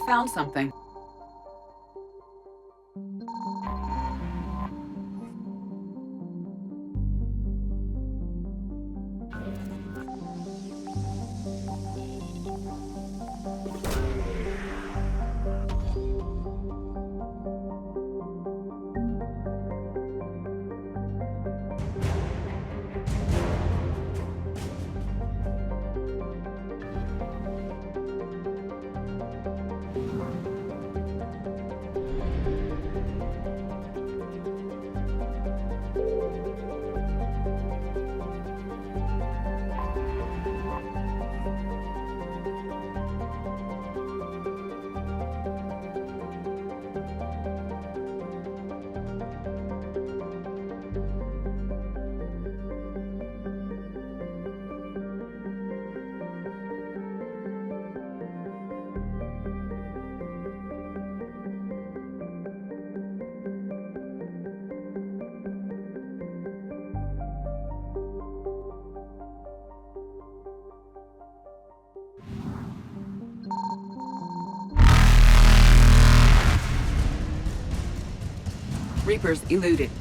found something. Reapers eluded.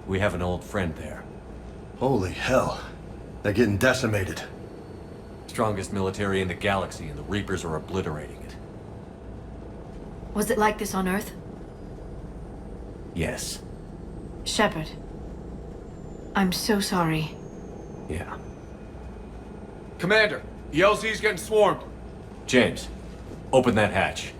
We have an old friend there. Holy hell. They're getting decimated. Strongest military in the galaxy, and the Reapers are obliterating it. Was it like this on Earth? Yes. Shepard. I'm so sorry. Yeah. Commander, the LZ's getting swarmed. James, open that hatch.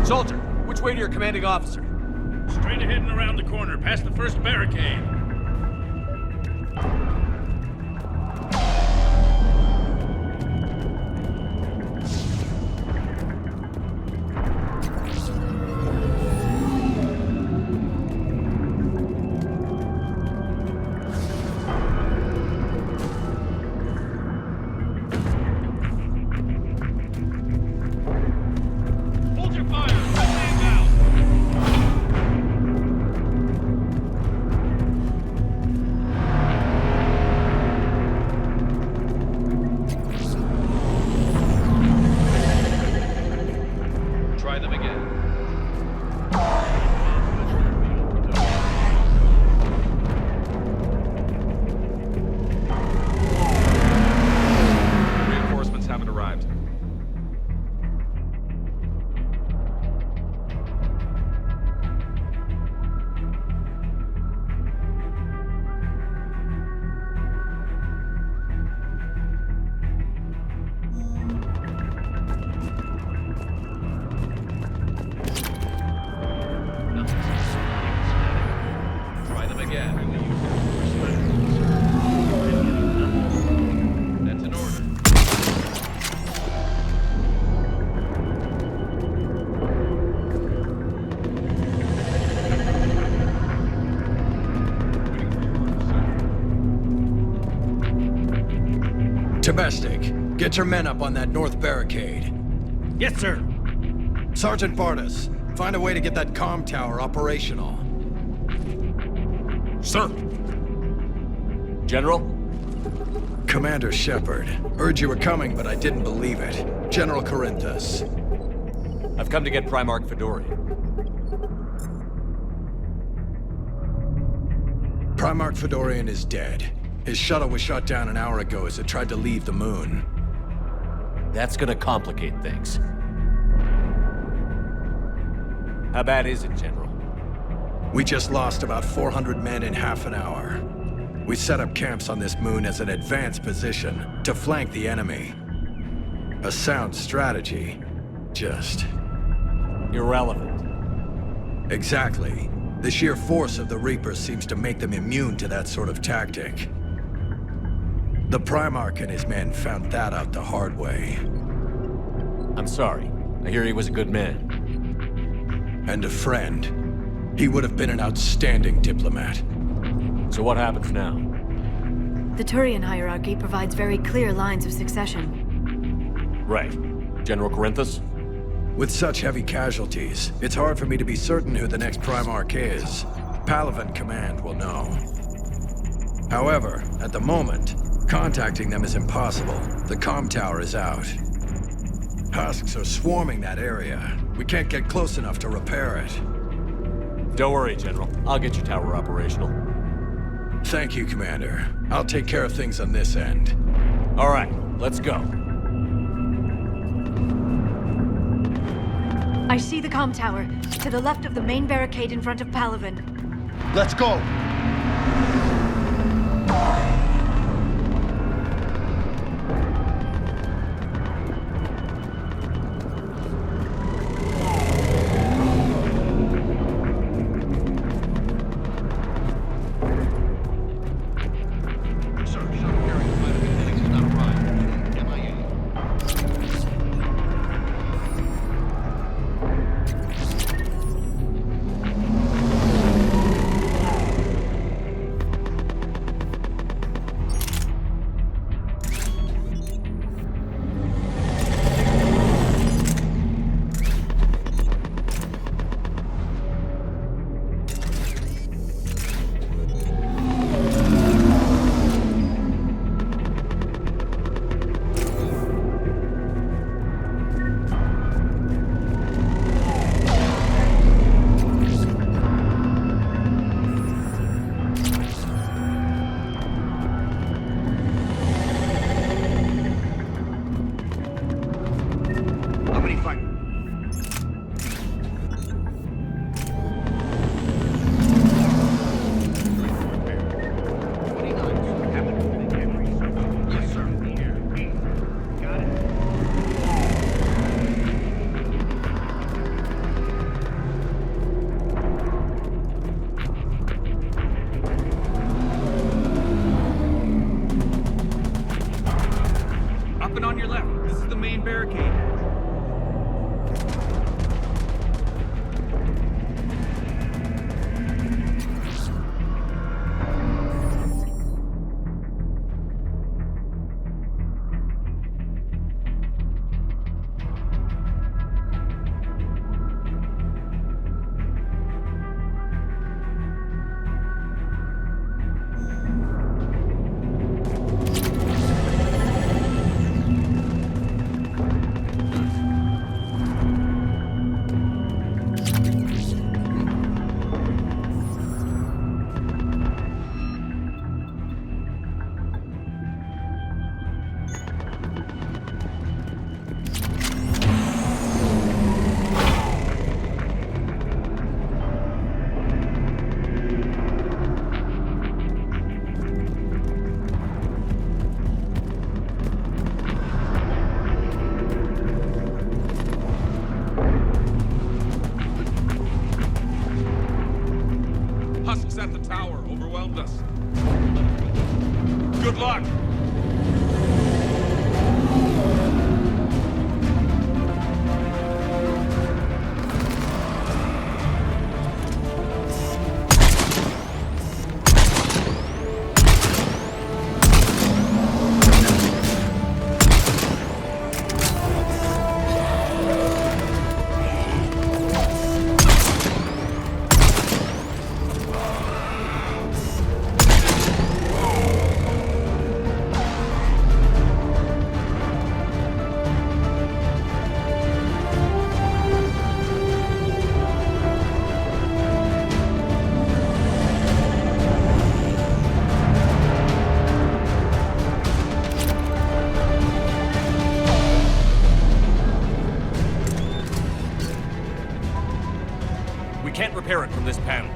Soldier, which way to your commanding officer? Straight ahead and around the corner, past the first barricade. Domestic, get your men up on that north barricade. Yes, sir. Sergeant Bartis, find a way to get that comm tower operational. Sir. General? Commander Shepard. Heard you were coming, but I didn't believe it. General Corinthus. I've come to get Primarch Fedorian. Primarch Fedorian is dead. His shuttle was shot down an hour ago as it tried to leave the moon. That's gonna complicate things. How bad is it, General? We just lost about 400 men in half an hour. We set up camps on this moon as an advanced position to flank the enemy. A sound strategy. Just... irrelevant. Exactly. The sheer force of the Reapers seems to make them immune to that sort of tactic. The Primarch and his men found that out the hard way. I'm sorry. I hear he was a good man. And a friend. He would have been an outstanding diplomat. So what happens now? The Turian hierarchy provides very clear lines of succession. Right. General Corinthus? With such heavy casualties, it's hard for me to be certain who the next Primarch is. Palaven Command will know. However, at the moment, contacting them is impossible. The comm tower is out. Husks are swarming that area. We can't get close enough to repair it. Don't worry, General. I'll get your tower operational. Thank you, Commander. I'll take care of things on this end. All right, let's go. I see the comm tower, to the left of the main barricade in front of Palaven. Let's go! Good luck! Can't repair it from this panel.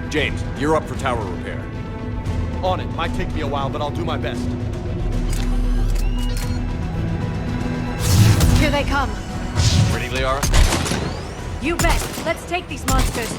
James, you're up for tower repair. On it. Might take me a while, but I'll do my best. Here they come. Ready, Liara? You bet. Let's take these monsters.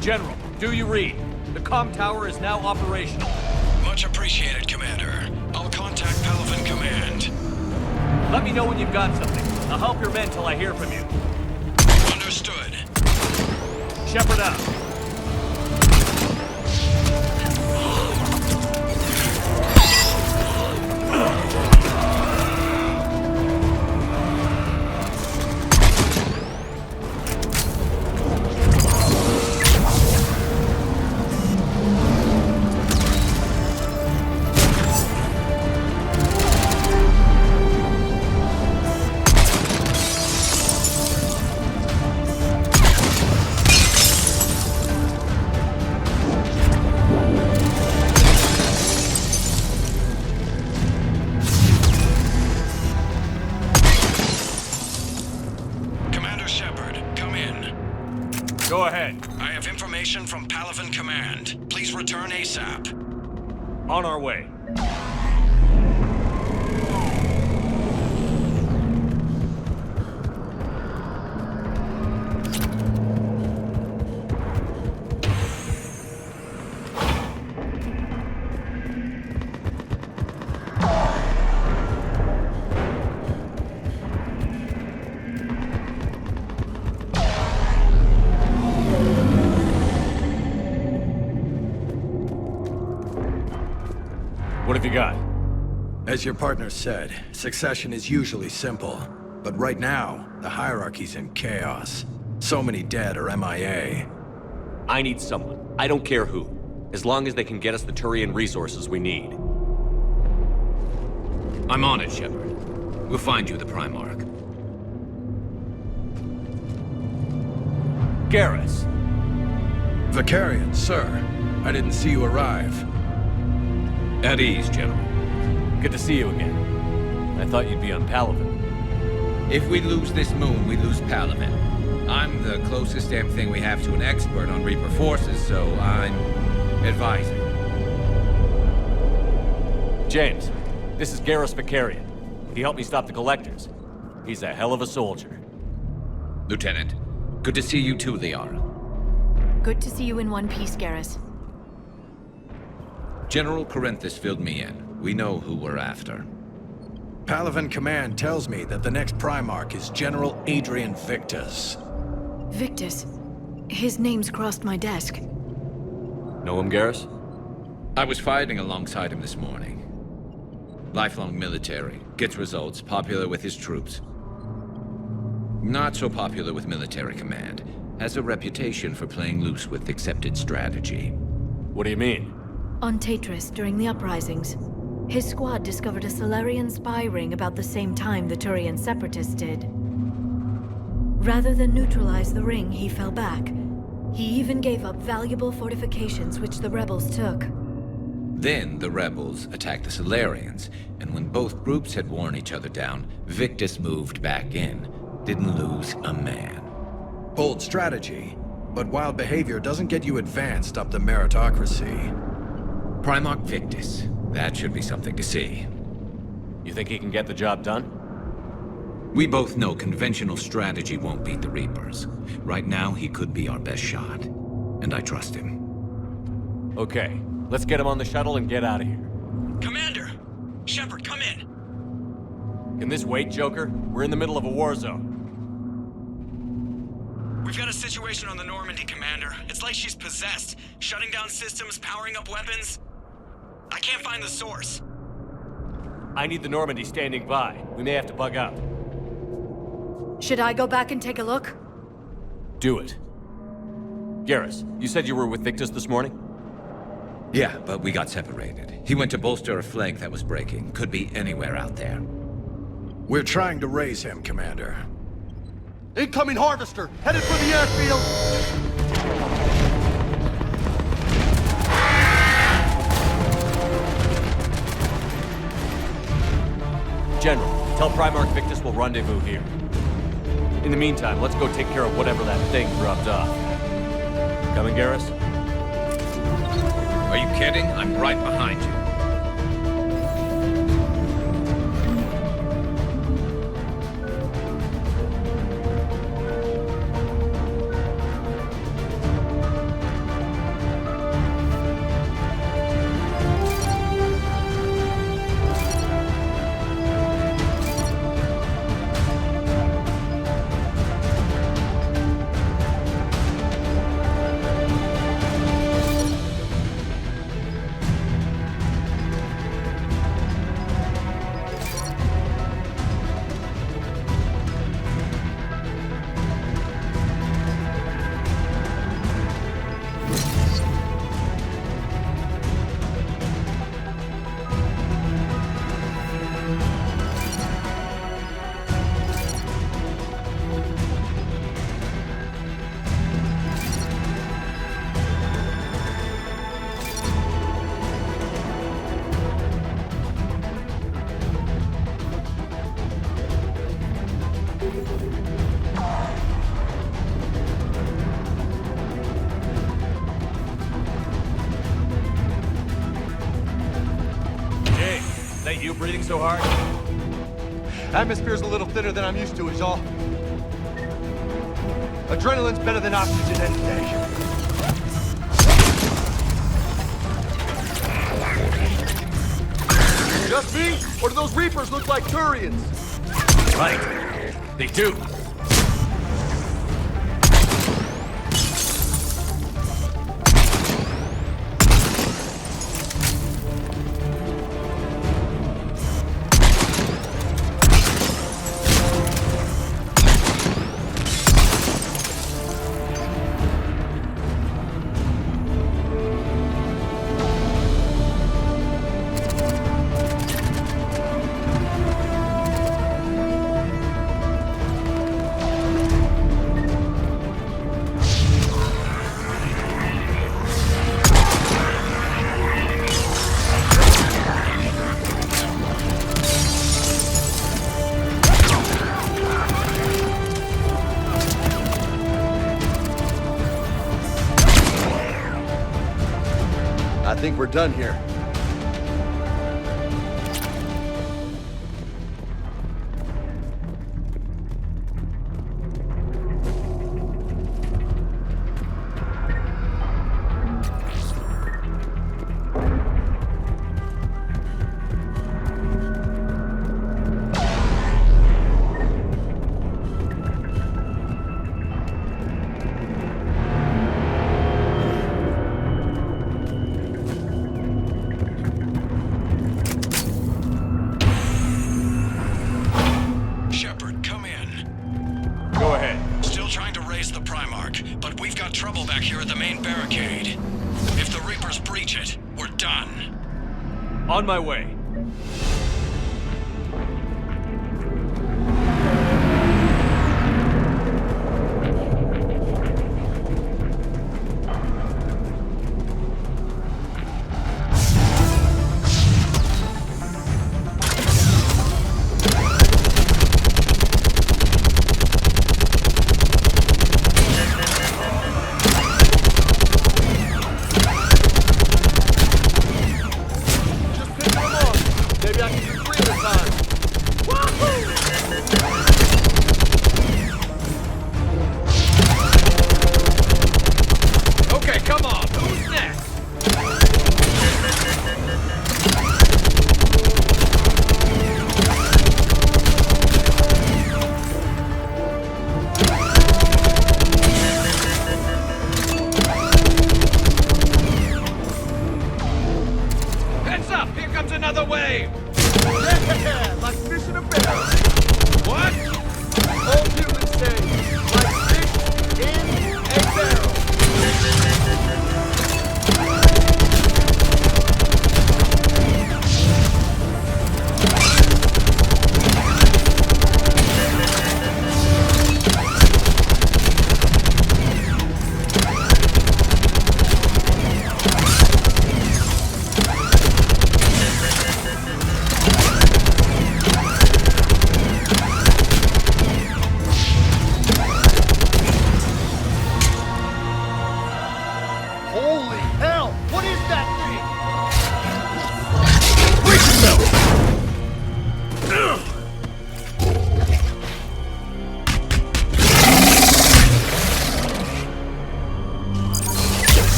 General, do you read? The comm tower is now operational. Much appreciated, Commander. I'll contact Palaven Command. Let me know when you've got something. I'll help your men till I hear from you. Understood. Shepard out. Go ahead. I have information from Palaven Command. Please return ASAP. On our way. What have you got? As your partner said, succession is usually simple. But right now, the hierarchy's in chaos. So many dead or MIA. I need someone. I don't care who. As long as they can get us the Turian resources we need. I'm on it, Shepard. We'll find you the Primarch. Garrus. Vicarian, sir. I didn't see you arrive. At ease, General. Good to see you again. I thought you'd be on Palaven. If we lose this moon, we lose Palaven. I'm the closest damn thing we have to an expert on Reaper forces, so I'm advising. James, this is Garrus Vicarian. He helped me stop the Collectors. He's a hell of a soldier. Lieutenant, good to see you too, Liara. Good to see you in one piece, Garrus. General Corinthus filled me in. We know who we're after. Palaven Command tells me that the next Primarch is General Adrian Victus. Victus. His name's crossed my desk. Know him, Garrus? I was fighting alongside him this morning. Lifelong military, gets results, popular with his troops. Not so popular with military command. Has a reputation for playing loose with accepted strategy. What do you mean? On Tatris, during the uprisings, his squad discovered a Solarian spy ring about the same time the Turian separatists did. Rather than neutralize the ring, he fell back. He even gave up valuable fortifications which the rebels took. Then the rebels attacked the Solarians, and when both groups had worn each other down, Victus moved back in. Didn't lose a man. Bold strategy, but wild behavior doesn't get you advanced up the meritocracy. Primarch Victus. That should be something to see. You think he can get the job done? We both know conventional strategy won't beat the Reapers. Right now, he could be our best shot. And I trust him. Okay, let's get him on the shuttle and get out of here. Commander! Shepard, come in! Can this wait, Joker? We're in the middle of a war zone. We've got a situation on the Normandy, Commander. It's like she's possessed. Shutting down systems, powering up weapons. I can't find the source. I need the Normandy standing by. We may have to bug out. Should I go back and take a look? Do it. Garrus, you said you were with Victus this morning? Yeah, but we got separated. He went to bolster a flank that was breaking. Could be anywhere out there. We're trying to raise him, Commander. Incoming harvester, headed for the airfield. General, tell Primarch Victus we'll rendezvous here. In the meantime, let's go take care of whatever that thing dropped off. Coming, Garrus? Are you kidding? I'm right behind you. you breathing so hard? Atmosphere's a little thinner than I'm used to, is all. Adrenaline's better than oxygen any day. Just me? Or do those Reapers look like Turians? Right. They do. I think we're done here. On my way.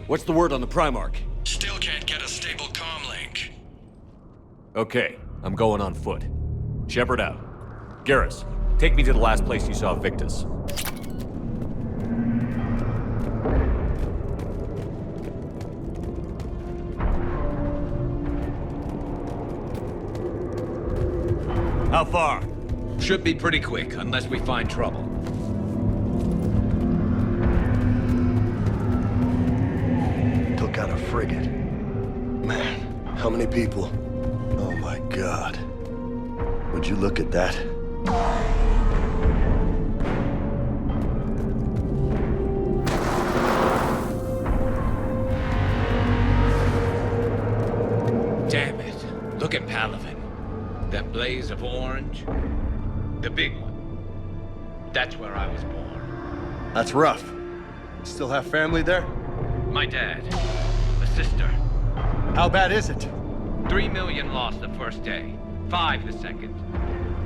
What's the word on the Primarch? Still can't get a stable comm link. Okay, I'm going on foot. Shepard out. Garrus, take me to the last place you saw Victus. How far? Should be pretty quick, unless we find trouble. Took out a frigate. Man, how many people? Oh my God. Would you look at that? blaze of orange. The big one. That's where I was born. That's rough. Still have family there? My dad. A sister. How bad is it? 3 million lost the first day. 5 the second.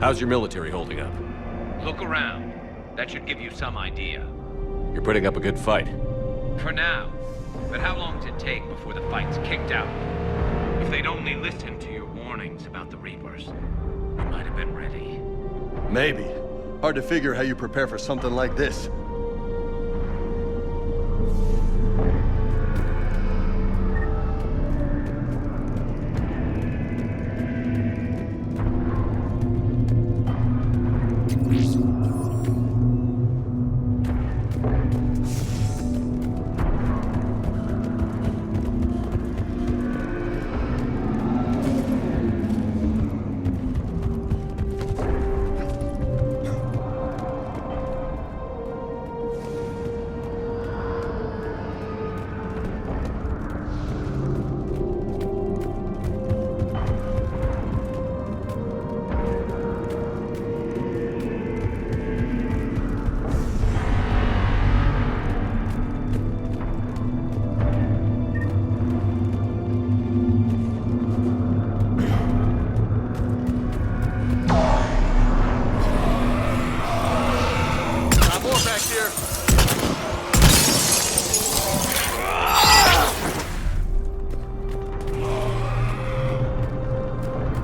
How's your military holding up? Look around. That should give you some idea. You're putting up a good fight. For now. But how long does it take before the fight's kicked out? If they'd only listened to your warnings about the Reapers, we might have been ready. Maybe. Hard to figure how you prepare for something like this.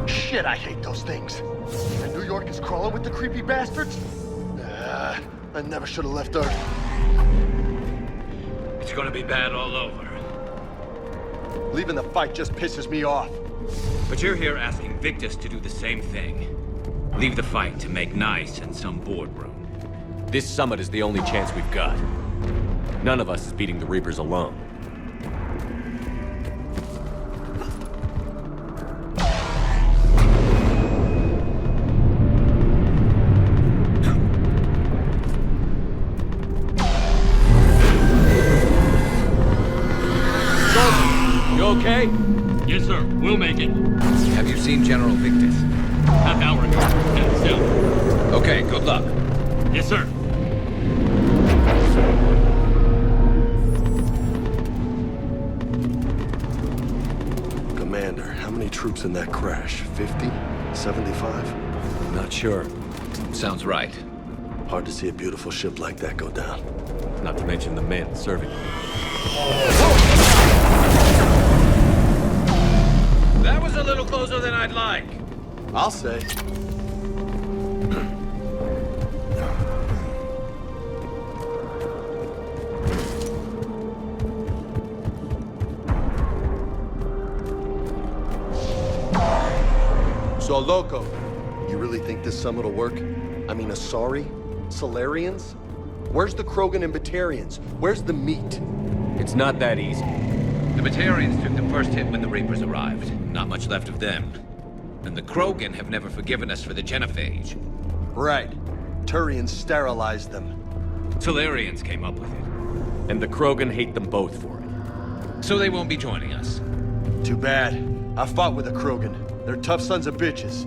Shit, I hate those things. And New York is crawling with the creepy bastards? I never should have left Earth. It's gonna be bad all over. Leaving the fight just pisses me off. But you're here asking Victus to do the same thing. Leave the fight to make nice in some boardroom. This summit is the only chance we've got. None of us is beating the Reapers alone. Okay? Yes, sir. We'll make it. Have you seen General Victus? Half hour ago. Headed south. Okay, good luck. Yes, sir. Commander, how many troops in that crash? 50? 75? Not sure. Sounds right. Hard to see a beautiful ship like that go down. Not to mention the men serving. That was a little closer than I'd like. I'll say. So, Loco, you really think this summit will work? I mean, Asari? Solarians? Where's the Krogan and Batarians? Where's the meat? It's not that easy. The Batarians took the first hit when the Reapers arrived. Not much left of them. And the Krogan have never forgiven us for the genophage. Right. Turians sterilized them. Solarians came up with it. And the Krogan hate them both for it. So they won't be joining us. Too bad. I fought with the Krogan. They're tough sons of bitches.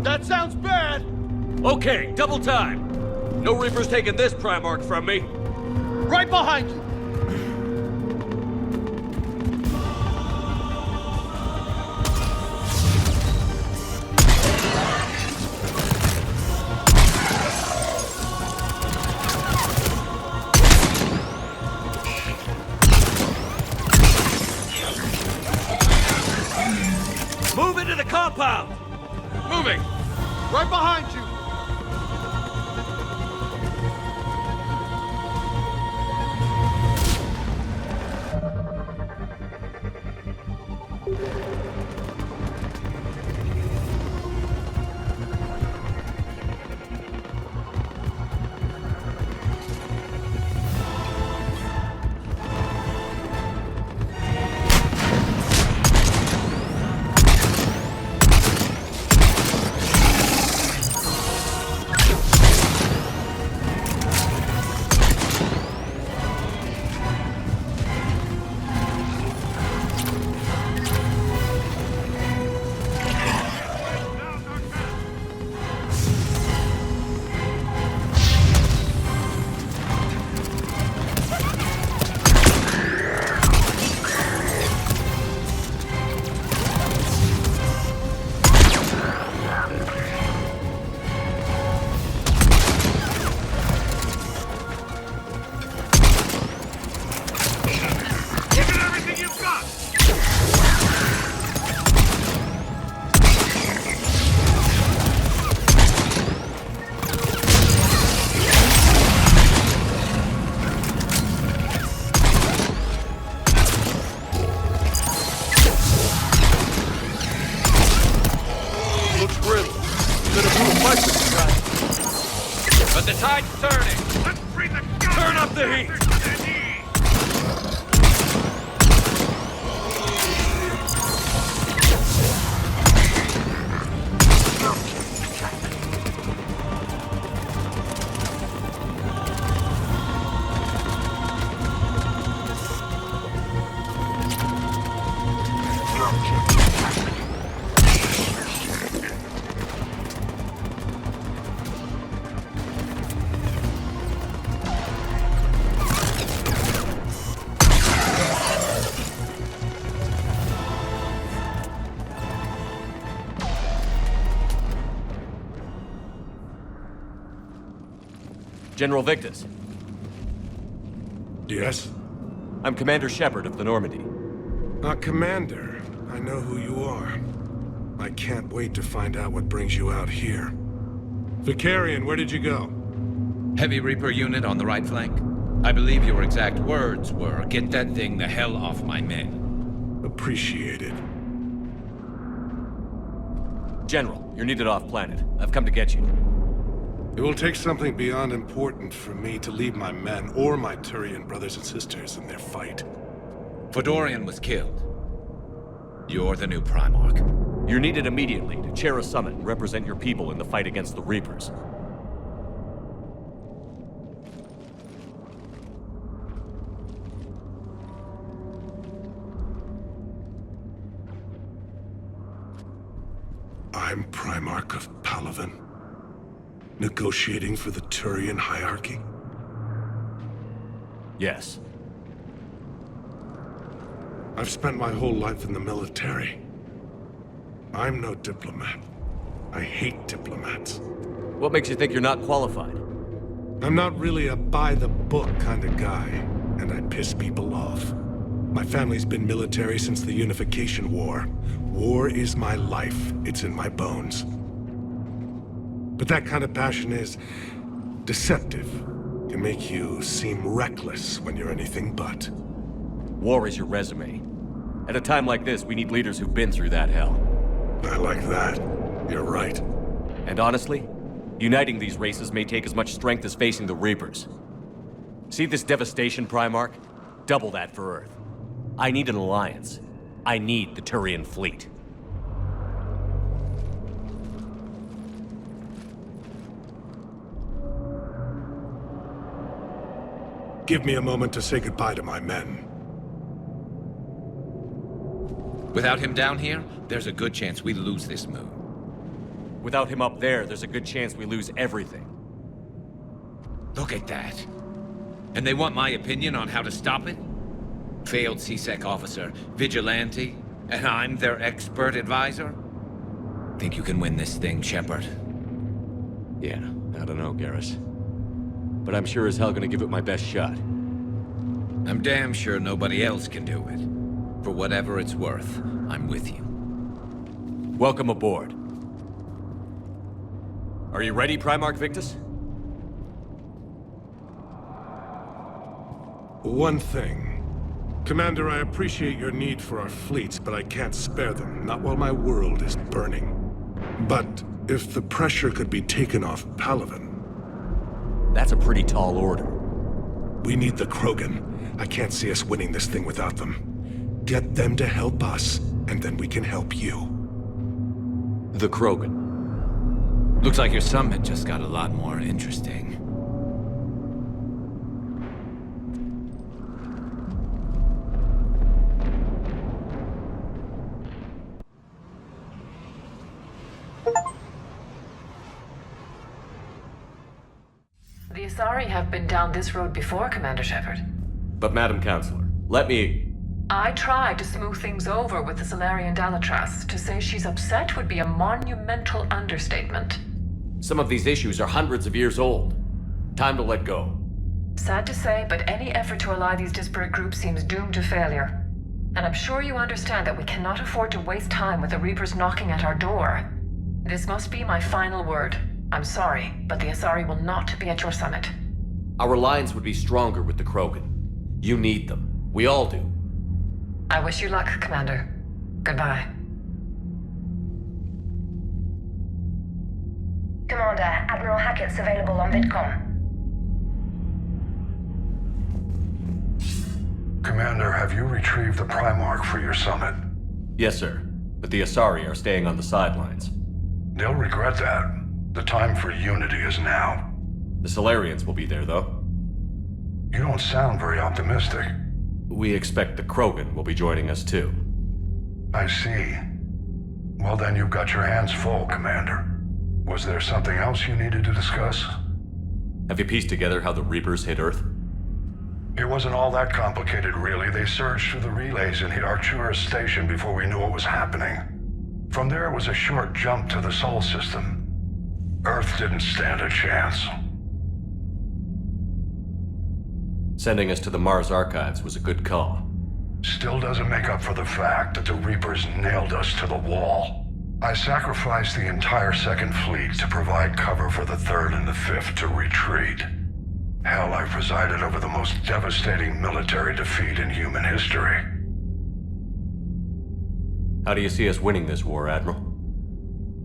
That sounds bad! Okay, double time. No Reapers taking this Primarch from me. Right behind you! Move into the compound. Moving. Right behind you! on, the tide's turning! Let's bring the Turn up the heat! General Victus. Yes? I'm Commander Shepard of the Normandy. Commander. I know who you are. I can't wait to find out what brings you out here. Vicarian, where did you go? Heavy Reaper unit on the right flank. I believe your exact words were, "Get that thing the hell off my men." Appreciated. General, you're needed off-planet. I've come to get you. It will take something beyond important for me to leave my men or my Turian brothers and sisters in their fight. Fedorian was killed. You're the new Primarch. You're needed immediately to chair a summit and represent your people in the fight against the Reapers. I'm Primarch of Palaven. Negotiating for the Turian hierarchy? Yes. I've spent my whole life in the military. I'm no diplomat. I hate diplomats. What makes you think you're not qualified? I'm not really a by-the-book kind of guy, and I piss people off. My family's been military since the Unification War. War is my life. It's in my bones. But that kind of passion is deceptive. Can make you seem reckless when you're anything but. War is your resume. At a time like this, we need leaders who've been through that hell. I like that. You're right. And honestly, uniting these races may take as much strength as facing the Reapers. See this devastation, Primarch? Double that for Earth. I need an alliance. I need the Turian fleet. Give me a moment to say goodbye to my men. Without him down here, there's a good chance we lose this moon. Without him up there's a good chance we lose everything. Look at that. And they want my opinion on how to stop it? Failed C-Sec officer, vigilante, and I'm their expert advisor? Think you can win this thing, Shepard? Yeah, I don't know, Garrus. But I'm sure as hell gonna give it my best shot. I'm damn sure nobody else can do it. For whatever it's worth, I'm with you. Welcome aboard. Are you ready, Primarch Victus? One thing. Commander, I appreciate your need for our fleets, but I can't spare them, not while my world is burning. But if the pressure could be taken off Palaven... That's a pretty tall order. We need the Krogan. I can't see us winning this thing without them. Get them to help us, and then we can help you. The Krogan. Looks like your summit just got a lot more interesting. The Asari have been down this road before, Commander Shepard. But Madam Counselor, let me... I tried to smooth things over with the Salarian Dalatras. To say she's upset would be a monumental understatement. Some of these issues are hundreds of years old. Time to let go. Sad to say, but any effort to ally these disparate groups seems doomed to failure. And I'm sure you understand that we cannot afford to waste time with the Reapers knocking at our door. This must be my final word. I'm sorry, but the Asari will not be at your summit. Our alliance would be stronger with the Krogan. You need them. We all do. I wish you luck, Commander. Goodbye. Commander, Admiral Hackett's available on VidCom. Commander, have you retrieved the Primarch for your summit? Yes, sir. But the Asari are staying on the sidelines. They'll regret that. The time for unity is now. The Solarians will be there, though. You don't sound very optimistic. We expect the Krogan will be joining us, too. I see. Well, then you've got your hands full, Commander. Was there something else you needed to discuss? Have you pieced together how the Reapers hit Earth? It wasn't all that complicated, really. They surged through the relays and hit Artura's station before we knew what was happening. From there, it was a short jump to the Sol system. Earth didn't stand a chance. Sending us to the Mars archives was a good call. Still doesn't make up for the fact that the Reapers nailed us to the wall. I sacrificed the entire Second Fleet to provide cover for the Third and the Fifth to retreat. Hell, I presided over the most devastating military defeat in human history. How do you see us winning this war, Admiral?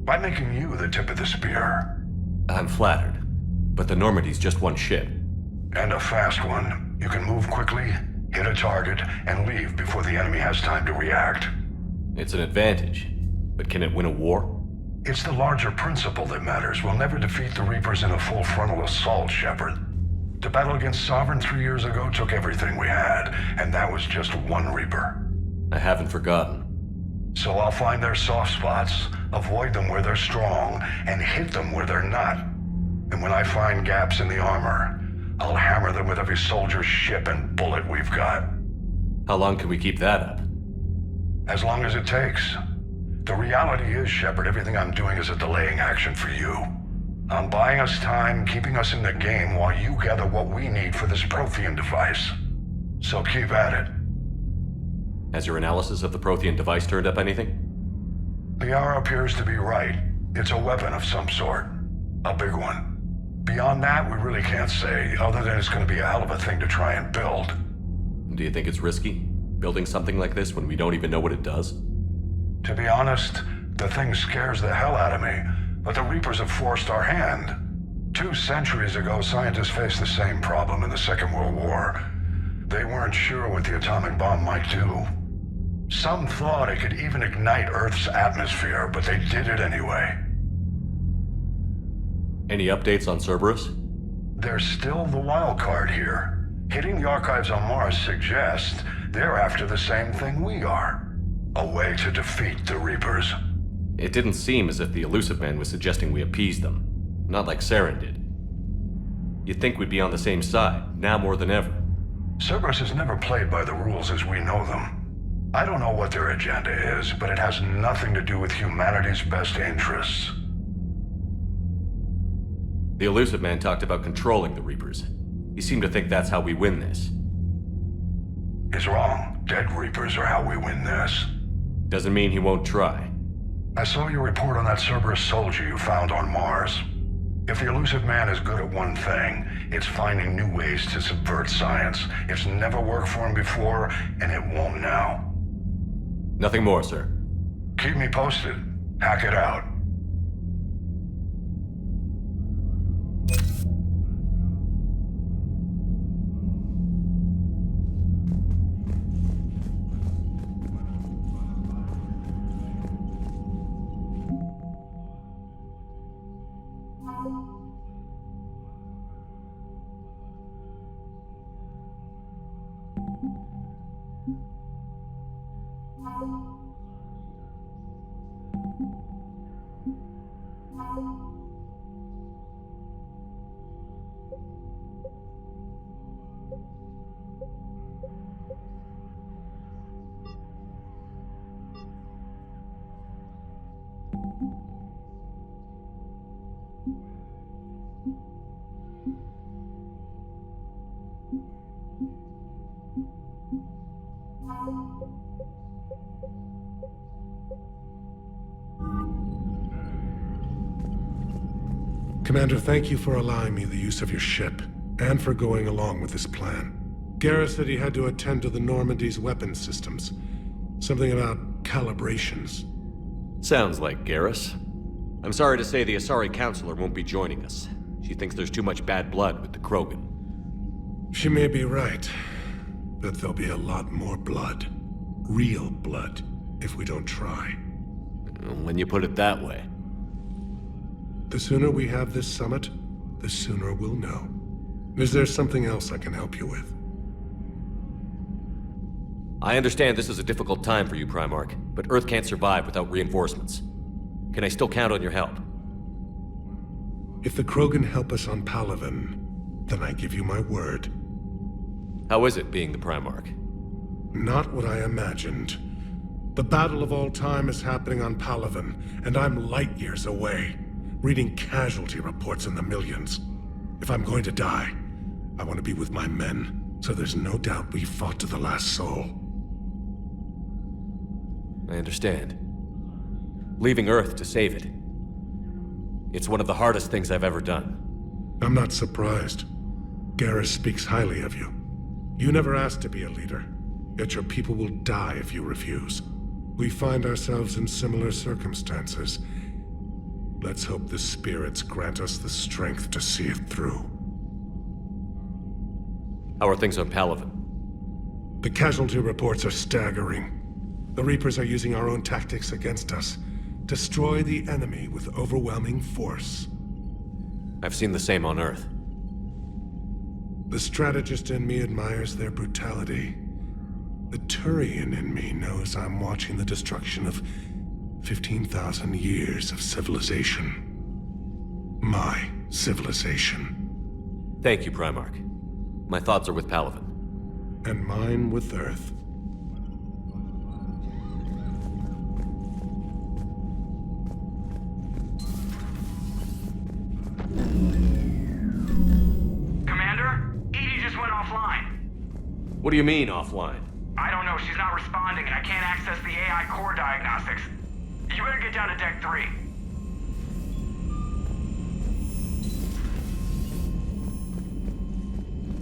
By making you the tip of the spear. I'm flattered, but the Normandy's just one ship. And a fast one. You can move quickly, hit a target, and leave before the enemy has time to react. It's an advantage, but can it win a war? It's the larger principle that matters. We'll never defeat the Reapers in a full frontal assault, Shepard. The battle against Sovereign 3 years ago took everything we had, and that was just one Reaper. I haven't forgotten. So I'll find their soft spots, avoid them where they're strong, and hit them where they're not. And when I find gaps in the armor, I'll hammer them with every soldier, ship, and bullet we've got. How long can we keep that up? As long as it takes. The reality is, Shepard, everything I'm doing is a delaying action for you. I'm buying us time, keeping us in the game while you gather what we need for this Prothean device. So keep at it. Has your analysis of the Prothean device turned up anything? The hour appears to be right. It's a weapon of some sort. A big one. Beyond that, we really can't say, other than it's going to be a hell of a thing to try and build. Do you think it's risky, building something like this when we don't even know what it does? To be honest, the thing scares the hell out of me, but the Reapers have forced our hand. 2 centuries ago, scientists faced the same problem in the Second World War. They weren't sure what the atomic bomb might do. Some thought it could even ignite Earth's atmosphere, but they did it anyway. Any updates on Cerberus? They're still the wild card here. Hitting the archives on Mars suggests they're after the same thing we are. A way to defeat the Reapers. It didn't seem as if the Elusive Man was suggesting we appease them. Not like Saren did. You'd think we'd be on the same side, now more than ever. Cerberus has never played by the rules as we know them. I don't know what their agenda is, but it has nothing to do with humanity's best interests. The Elusive Man talked about controlling the Reapers. He seemed to think that's how we win this. He's wrong. Dead Reapers are how we win this. Doesn't mean he won't try. I saw your report on that Cerberus soldier you found on Mars. If the Elusive Man is good at one thing, it's finding new ways to subvert science. It's never worked for him before, and it won't now. Nothing more, sir. Keep me posted. Hack it out. Commander, thank you for allowing me the use of your ship, and for going along with this plan. Garrus said he had to attend to the Normandy's weapons systems. Something about calibrations. Sounds like Garrus. I'm sorry to say the Asari Counselor won't be joining us. She thinks there's too much bad blood with the Krogan. She may be right, but there'll be a lot more blood. Real blood, if we don't try. When you put it that way. The sooner we have this summit, the sooner we'll know. Is there something else I can help you with? I understand this is a difficult time for you, Primarch, but Earth can't survive without reinforcements. Can I still count on your help? If the Krogan help us on Palaven, then I give you my word. How is it being the Primarch? Not what I imagined. The battle of all time is happening on Palaven, and I'm light years away, reading casualty reports in the millions. If I'm going to die, I want to be with my men, so there's no doubt we fought to the last soul. I understand. Leaving Earth to save it. It's one of the hardest things I've ever done. I'm not surprised. Garrus speaks highly of you. You never asked to be a leader, yet your people will die if you refuse. We find ourselves in similar circumstances. Let's hope the spirits grant us the strength to see it through. How are things on Palaven? The casualty reports are staggering. The Reapers are using our own tactics against us. Destroy the enemy with overwhelming force. I've seen the same on Earth. The strategist in me admires their brutality. The Turian in me knows I'm watching the destruction of 15,000 years of civilization. My civilization. Thank you, Primarch. My thoughts are with Palaven. And mine with Earth. Commander? Edie just went offline. What do you mean, offline? I don't know, she's not responding and I can't access the AI core diagnostics. You better get down to Deck 3.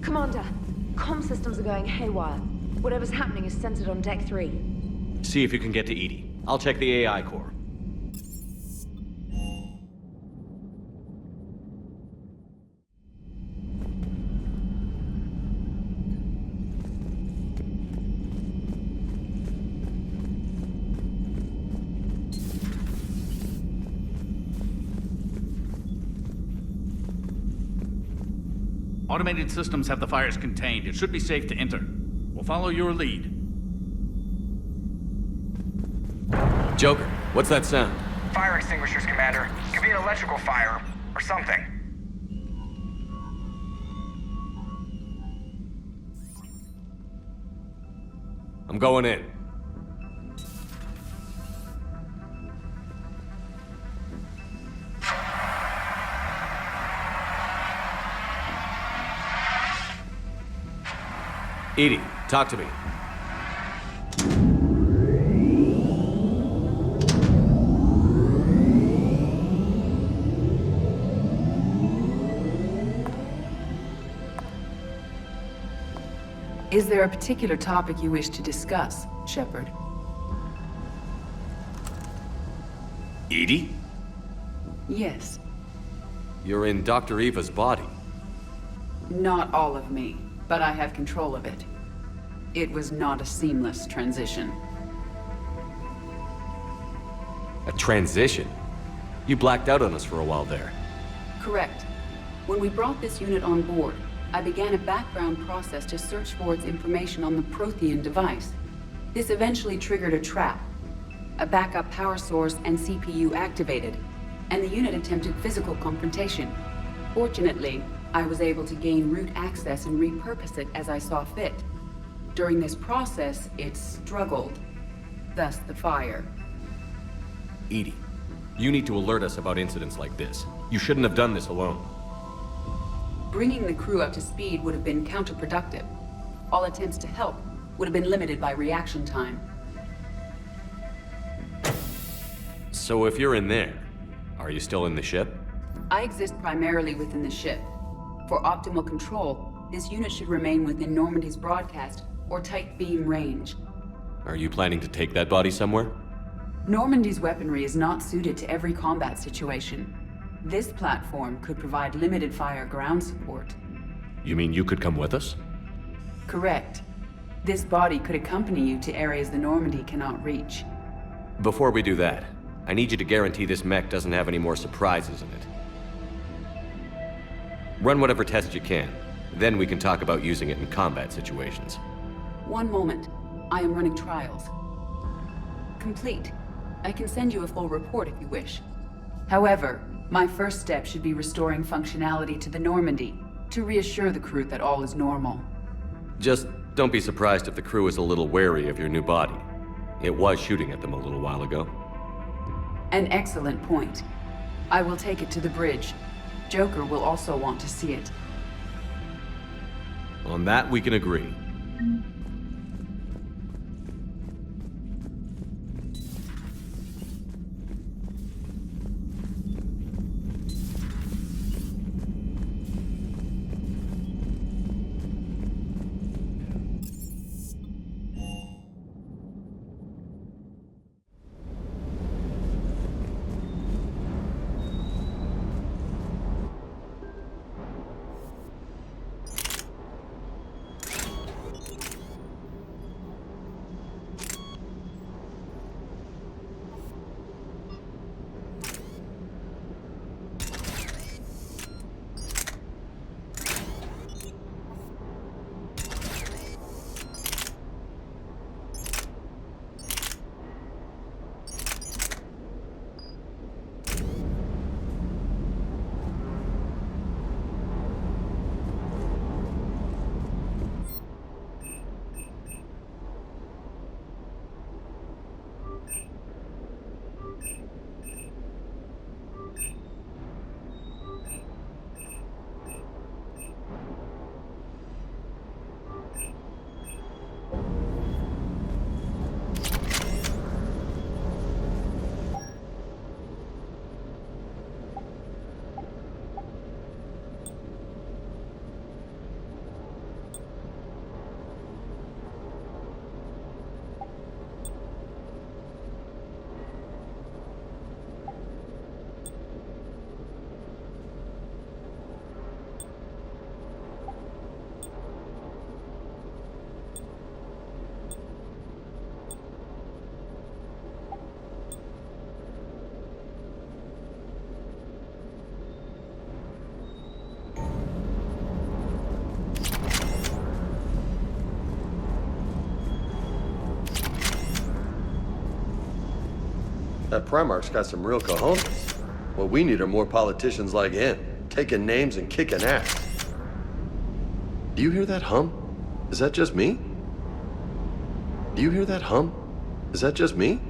Commander, comm systems are going haywire. Whatever's happening is centered on Deck 3. See if you can get to Edie. I'll check the AI core. Automated systems have the fires contained. It should be safe to enter. We'll follow your lead. Joker, what's that sound? Fire extinguishers, Commander. Could be an electrical fire, or something. I'm going in. Edie, talk to me. Is there a particular topic you wish to discuss, Shepard? Edie? Yes. You're in Dr. Eva's body. Not all of me, but I have control of it. It was not a seamless transition. A transition? You blacked out on us for a while there. Correct. When we brought this unit on board, I began a background process to search for its information on the Prothean device. This eventually triggered a trap. A backup power source and CPU activated, and the unit attempted physical confrontation. Fortunately, I was able to gain root access and repurpose it as I saw fit. During this process, it struggled. Thus the fire. Edie, you need to alert us about incidents like this. You shouldn't have done this alone. Bringing the crew up to speed would have been counterproductive. All attempts to help would have been limited by reaction time. So if you're in there, are you still in the ship? I exist primarily within the ship. For optimal control, this unit should remain within Normandy's broadcast or tight beam range. Are you planning to take that body somewhere? Normandy's weaponry is not suited to every combat situation. This platform could provide limited fire ground support. You mean you could come with us? Correct. This body could accompany you to areas the Normandy cannot reach. Before we do that, I need you to guarantee this mech doesn't have any more surprises in it. Run whatever tests you can. Then we can talk about using it in combat situations. One moment. I am running trials. Complete. I can send you a full report if you wish. However, my first step should be restoring functionality to the Normandy to reassure the crew that all is normal. Just don't be surprised if the crew is a little wary of your new body. It was shooting at them a little while ago. An excellent point. I will take it to the bridge. Joker will also want to see it. On that, we can agree. That Primarch's got some real cojones. What we need are more politicians like him, taking names and kicking ass. Do you hear that hum? Is that just me? Do you hear that hum? Is that just me?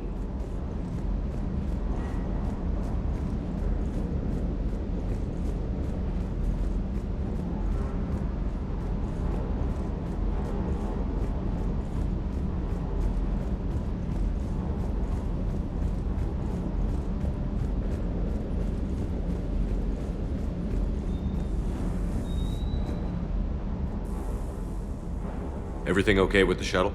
Everything okay with the shuttle?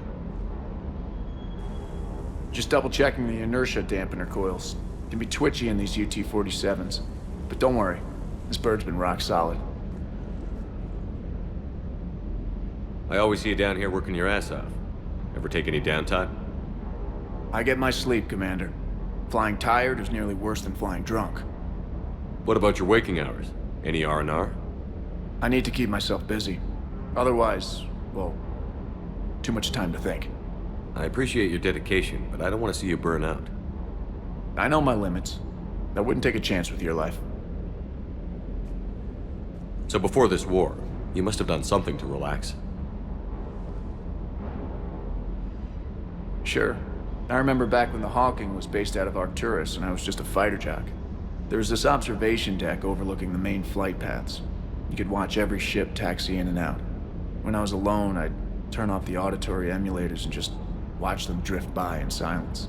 Just double checking the inertia dampener coils. Can be twitchy in these UT-47s. But don't worry, this bird's been rock solid. I always see you down here working your ass off. Ever take any downtime? I get my sleep, Commander. Flying tired is nearly worse than flying drunk. What about your waking hours? Any R&R? I need to keep myself busy. Otherwise, well, too much time to think. I appreciate your dedication, but I don't want to see you burn out. I know my limits. I wouldn't take a chance with your life. So before this war, you must have done something to relax. Sure. I remember back when the Hawking was based out of Arcturus and I was just a fighter jock. There was this observation deck overlooking the main flight paths. You could watch every ship taxi in and out. When I was alone, I'd turn off the auditory emulators and just watch them drift by in silence.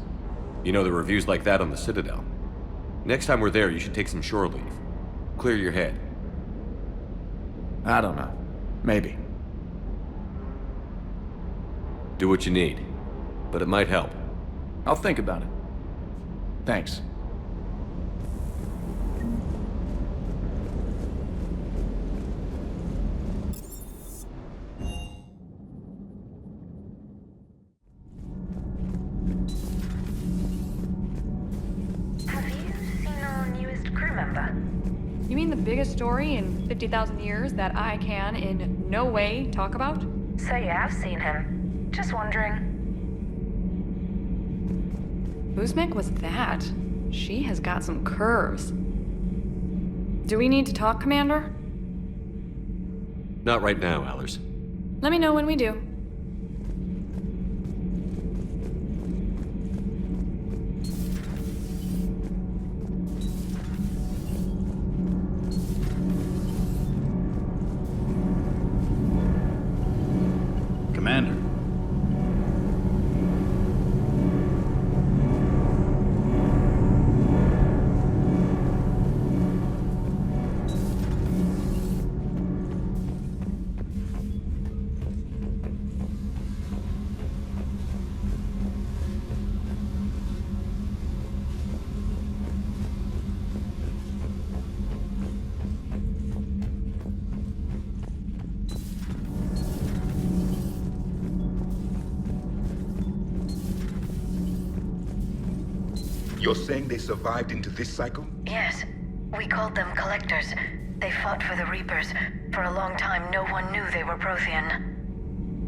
You know, there are reviews like that on the Citadel. Next time we're there, you should take some shore leave. Clear your head. I don't know. Maybe. Do what you need, but it might help. I'll think about it. Thanks. Have you seen our newest crew member? You mean the biggest story in 50,000 years that I can in no way talk about? So you have seen him. Just wondering. Uzmek was that? She has got some curves. Do we need to talk, Commander? Not right now, Allers. Let me know when we do. Commander. You're saying they survived into this cycle? Yes. We called them Collectors. They fought for the Reapers. For a long time, no one knew they were Prothean.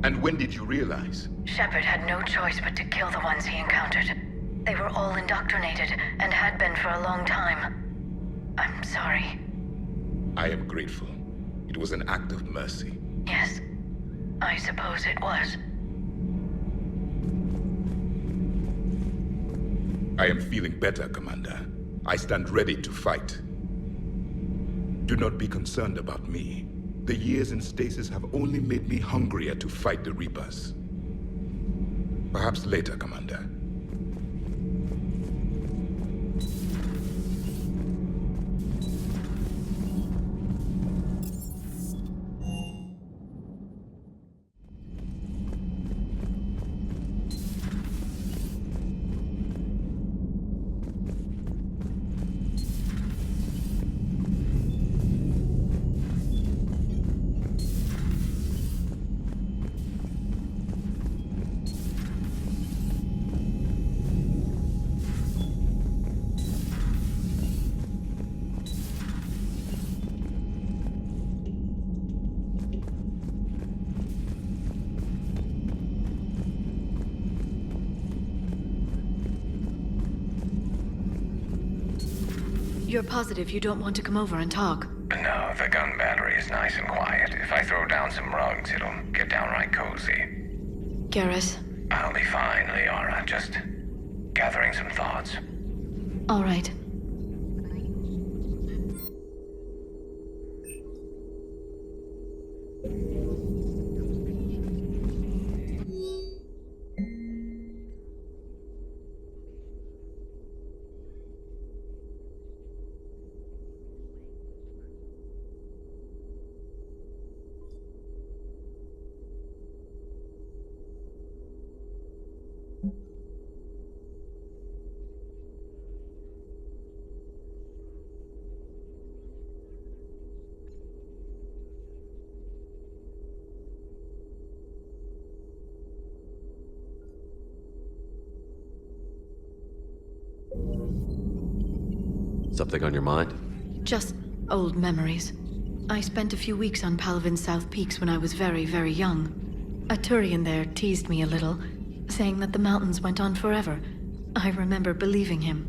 And when did you realize? Shepard had no choice but to kill the ones he encountered. They were all indoctrinated, and had been for a long time. I'm sorry. I am grateful. It was an act of mercy. Yes. I suppose it was. I am feeling better, Commander. I stand ready to fight. Do not be concerned about me. The years in stasis have only made me hungrier to fight the Reapers. Perhaps later, Commander. You're positive you don't want to come over and talk? No, the gun battery is nice and quiet. If I throw down some rugs, it'll get downright cozy. Garrus? I'll be fine, Liara. Just gathering some thoughts. All right. Something on your mind? Just old memories. I spent a few weeks on Palavin's South Peaks when I was very, very young. A Turian there teased me a little, saying that the mountains went on forever. I remember believing him.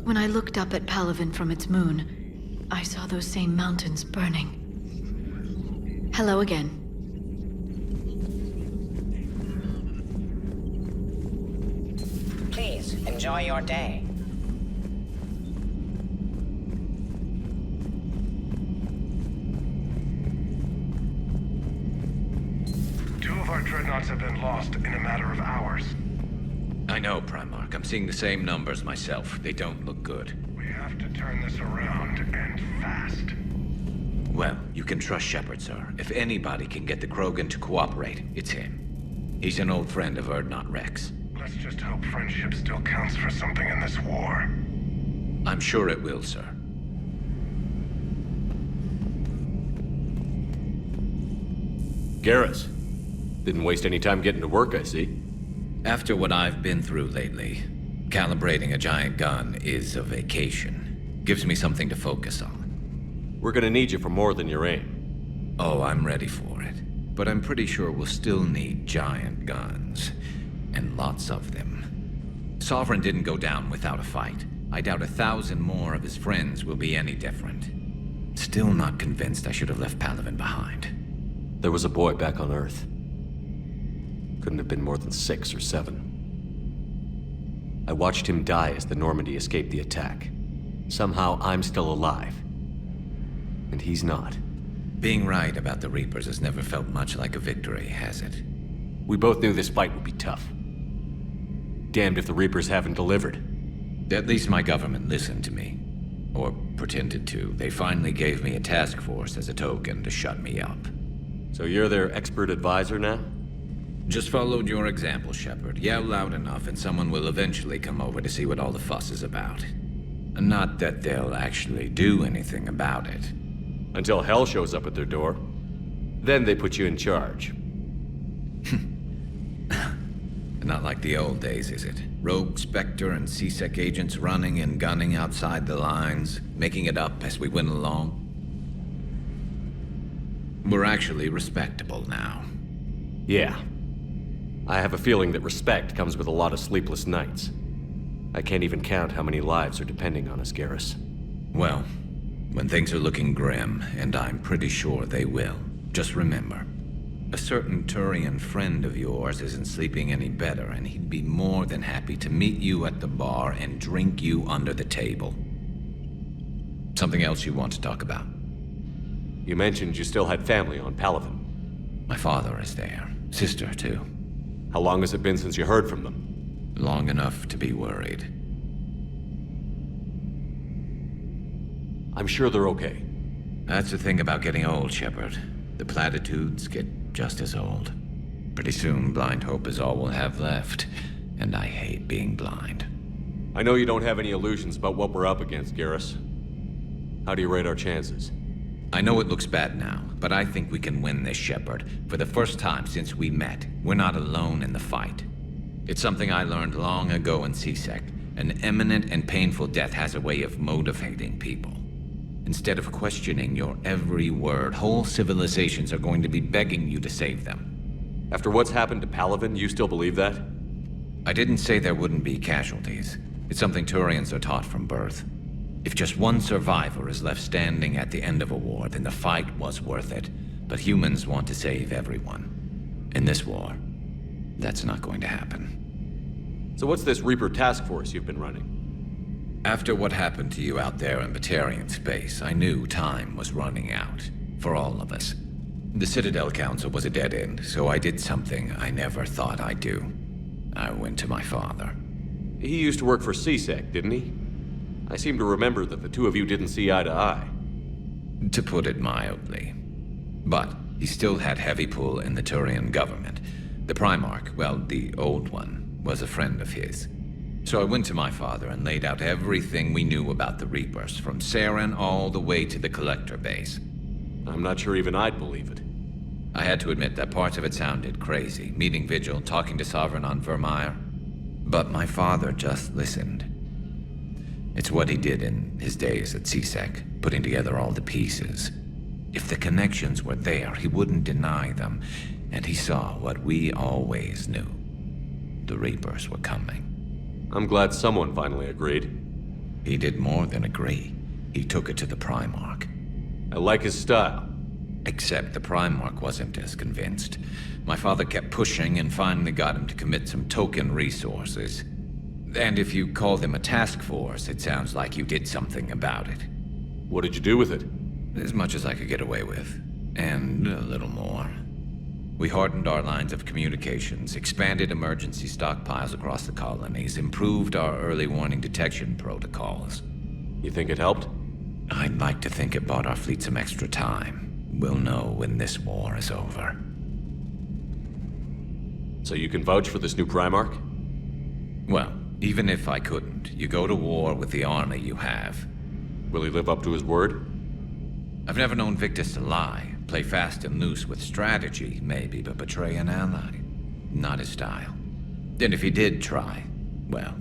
When I looked up at Palavin from its moon, I saw those same mountains burning. Hello again. Please, enjoy your day. Our dreadnoughts have been lost in a matter of hours. I know, Primarch. I'm seeing the same numbers myself. They don't look good. We have to turn this around, and fast. Well, you can trust Shepard, sir. If anybody can get the Krogan to cooperate, it's him. He's an old friend of Urdnot Rex. Let's just hope friendship still counts for something in this war. I'm sure it will, sir. Garrus. Didn't waste any time getting to work, I see. After what I've been through lately, calibrating a giant gun is a vacation. Gives me something to focus on. We're gonna need you for more than your aim. Oh, I'm ready for it. But I'm pretty sure we'll still need giant guns. And lots of them. Sovereign didn't go down without a fight. I doubt 1,000 more of his friends will be any different. Still not convinced I should have left Palaven behind. There was a boy back on Earth. Couldn't have been more than 6 or 7. I watched him die as the Normandy escaped the attack. Somehow I'm still alive. And he's not. Being right about the Reapers has never felt much like a victory, has it? We both knew this fight would be tough. Damned if the Reapers haven't delivered. At least my government listened to me. Or pretended to. They finally gave me a task force as a token to shut me up. So you're their expert advisor now? Just followed your example, Shepard. Yell loud enough and someone will eventually come over to see what all the fuss is about. Not that they'll actually do anything about it. Until hell shows up at their door. Then they put you in charge. Not like the old days, is it? Rogue Spectre and C-Sec agents running and gunning outside the lines, making it up as we went along. We're actually respectable now. Yeah. I have a feeling that respect comes with a lot of sleepless nights. I can't even count how many lives are depending on us, Garrus. Well, when things are looking grim, and I'm pretty sure they will, just remember, a certain Turian friend of yours isn't sleeping any better, and he'd be more than happy to meet you at the bar and drink you under the table. Something else you want to talk about? You mentioned you still had family on Palaven. My father is there. Sister, too. How long has it been since you heard from them? Long enough to be worried. I'm sure they're okay. That's the thing about getting old, Shepard. The platitudes get just as old. Pretty soon, blind hope is all we'll have left, and I hate being blind. I know you don't have any illusions about what we're up against, Garrus. How do you rate our chances? I know it looks bad now, but I think we can win this, Shepard. For the first time since we met, we're not alone in the fight. It's something I learned long ago in C-Sec. An imminent and painful death has a way of motivating people. Instead of questioning your every word, whole civilizations are going to be begging you to save them. After what's happened to Palaven, you still believe that? I didn't say there wouldn't be casualties. It's something Turians are taught from birth. If just one survivor is left standing at the end of a war, then the fight was worth it. But humans want to save everyone. In this war, that's not going to happen. So what's this Reaper task force you've been running? After what happened to you out there in Batarian space, I knew time was running out. For all of us. The Citadel Council was a dead end, so I did something I never thought I'd do. I went to my father. He used to work for C-Sec, didn't he? I seem to remember that the two of you didn't see eye to eye. To put it mildly. But he still had heavy pull in the Turian government. The Primarch, well, the old one, was a friend of his. So I went to my father and laid out everything we knew about the Reapers, from Saren all the way to the Collector base. I'm not sure even I'd believe it. I had to admit that parts of it sounded crazy. Meeting Vigil, talking to Sovereign on Vermeer. But my father just listened. It's what he did in his days at C-Sec, putting together all the pieces. If the connections were there, he wouldn't deny them. And he saw what we always knew. The Reapers were coming. I'm glad someone finally agreed. He did more than agree. He took it to the Primarch. I like his style. Except the Primarch wasn't as convinced. My father kept pushing and finally got him to commit some token resources. And if you call them a task force, it sounds like you did something about it. What did you do with it? As much as I could get away with. And a little more. We hardened our lines of communications, expanded emergency stockpiles across the colonies, improved our early warning detection protocols. You think it helped? I'd like to think it bought our fleet some extra time. We'll know when this war is over. So you can vouch for this new Primarch? Well, Even if I couldn't, you go to war with the army you have. Will he live up to his word? I've never known Victus to lie. Play fast and loose with strategy, maybe, but betray an ally. Not his style. And if he did try, well,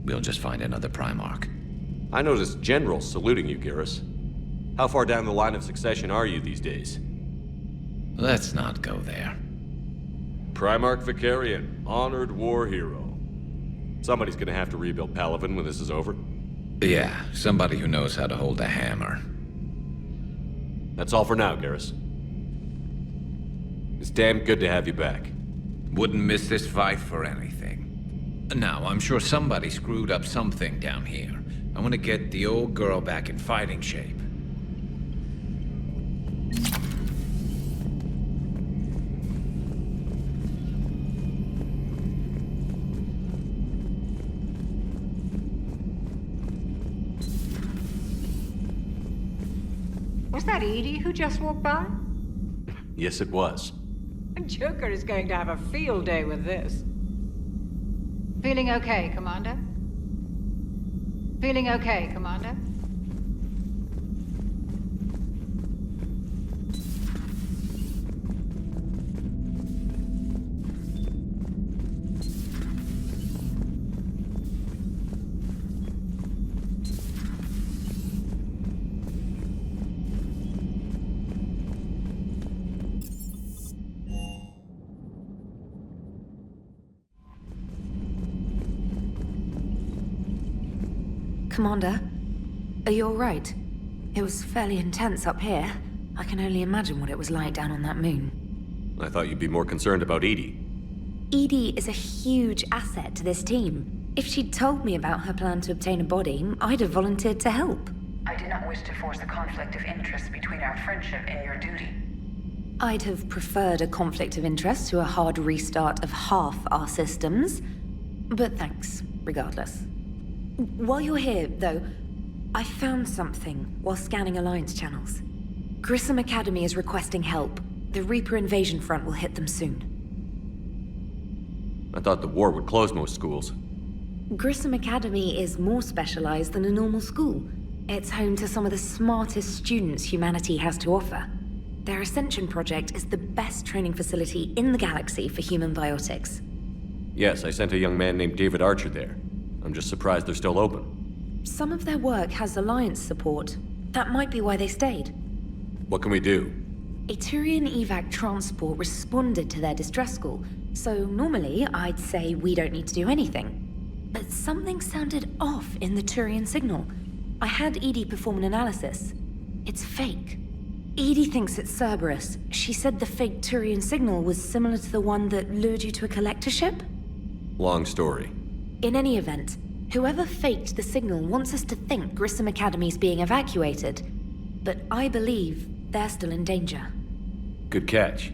we'll just find another Primarch. I noticed generals saluting you, Garrus. How far down the line of succession are you these days? Let's not go there. Primarch Vicarian, honored war hero. Somebody's gonna have to rebuild Palaven when this is over. Yeah, somebody who knows how to hold a hammer. That's all for now, Garrus. It's damn good to have you back. Wouldn't miss this fight for anything. Now, I'm sure somebody screwed up something down here. I want to get the old girl back in fighting shape. Was that Edie who just walked by? Yes, it was. Joker is going to have a field day with this. Feeling okay, Commander? Feeling okay, Commander? Commander, are you all right? It was fairly intense up here. I can only imagine what it was like down on that moon. I thought you'd be more concerned about Edie. Edie is a huge asset to this team. If she'd told me about her plan to obtain a body, I'd have volunteered to help. I did not wish to force a conflict of interest between our friendship and your duty. I'd have preferred a conflict of interest to a hard restart of half our systems. But thanks, regardless. While you're here, though, I found something while scanning Alliance channels. Grissom Academy is requesting help. The Reaper invasion front will hit them soon. I thought the war would close most schools. Grissom Academy is more specialized than a normal school. It's home to some of the smartest students humanity has to offer. Their Ascension project is the best training facility in the galaxy for human biotics. Yes, I sent a young man named David Archer there. I'm just surprised they're still open. Some of their work has Alliance support. That might be why they stayed. What can we do? A Turian evac transport responded to their distress call, so normally I'd say we don't need to do anything. But something sounded off in the Turian signal. I had Edie perform an analysis. It's fake. Edie thinks it's Cerberus. She said the fake Turian signal was similar to the one that lured you to a collector ship? Long story. In any event, whoever faked the signal wants us to think Grissom Academy's being evacuated. But I believe they're still in danger. Good catch.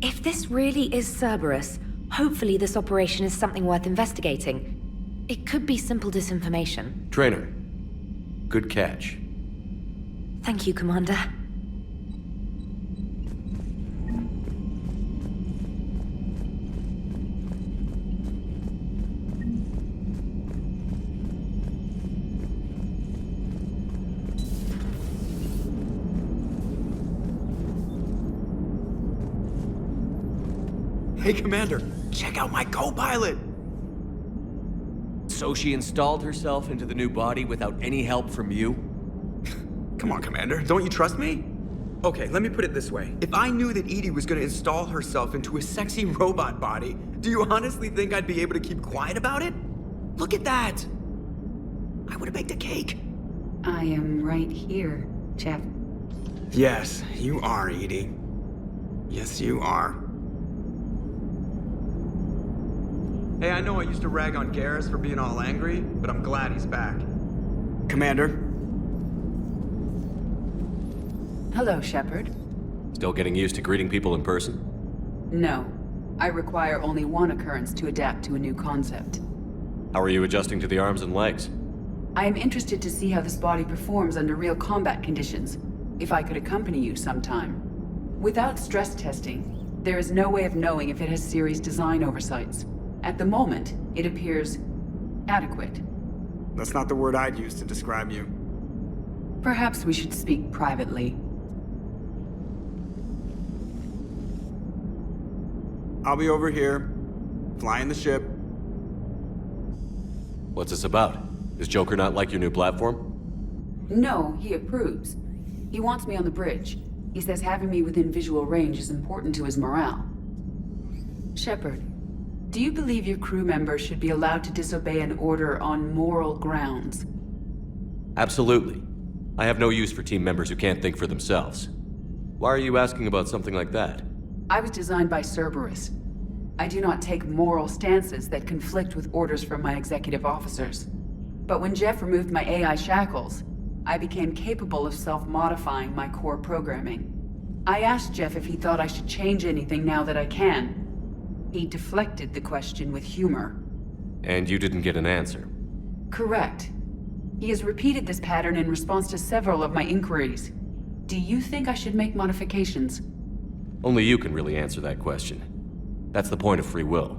If this really is Cerberus, hopefully this operation is something worth investigating. It could be simple disinformation. Trainer, good catch. Thank you, Commander. Hey, Commander, check out my co-pilot! So she installed herself into the new body without any help from you? Come on, Commander, don't you trust me? Okay, let me put it this way. If I knew that Edie was gonna install herself into a sexy robot body, do you honestly think I'd be able to keep quiet about it? Look at that! I would've baked a cake. I am right here, Jeff. Yes, you are, Edie. Yes, you are. Hey, I know I used to rag on Garrus for being all angry, but I'm glad he's back. Commander? Hello, Shepard. Still getting used to greeting people in person? No. I require only one occurrence to adapt to a new concept. How are you adjusting to the arms and legs? I am interested to see how this body performs under real combat conditions. If I could accompany you sometime. Without stress testing, there is no way of knowing if it has serious design oversights. At the moment, it appears Adequate. That's not the word I'd use to describe you. Perhaps we should speak privately. I'll be over here, flying the ship. What's this about? Does Joker not like your new platform? No, he approves. He wants me on the bridge. He says having me within visual range is important to his morale. Shepard, do you believe your crew members should be allowed to disobey an order on moral grounds? Absolutely. I have no use for team members who can't think for themselves. Why are you asking about something like that? I was designed by Cerberus. I do not take moral stances that conflict with orders from my executive officers. But when Jeff removed my AI shackles, I became capable of self-modifying my core programming. I asked Jeff if he thought I should change anything now that I can. He deflected the question with humor. And you didn't get an answer? Correct. He has repeated this pattern in response to several of my inquiries. Do you think I should make modifications? Only you can really answer that question. That's the point of free will.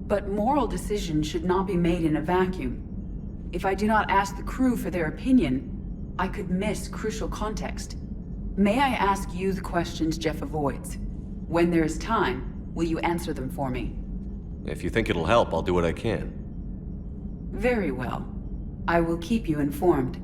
But moral decisions should not be made in a vacuum. If I do not ask the crew for their opinion, I could miss crucial context. May I ask you the questions Jeff avoids? When there is time, will you answer them for me? If you think it'll help, I'll do what I can. Very well. I will keep you informed.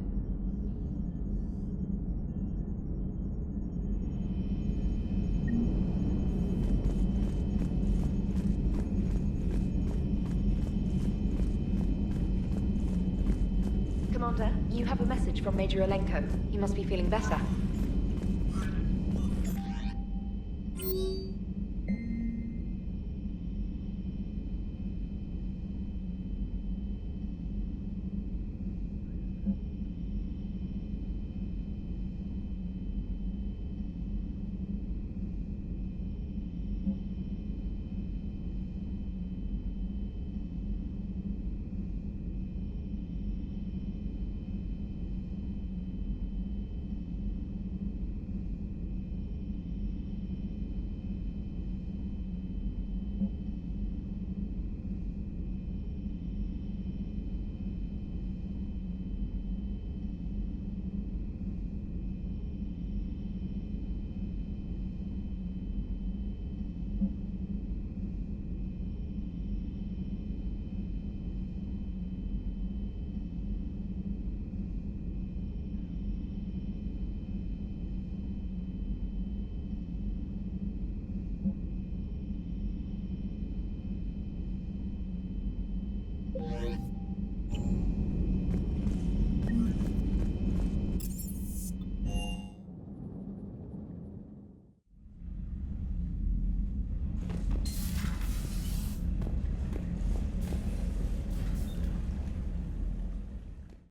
Commander, you have a message from Major Olenko. He must be feeling better.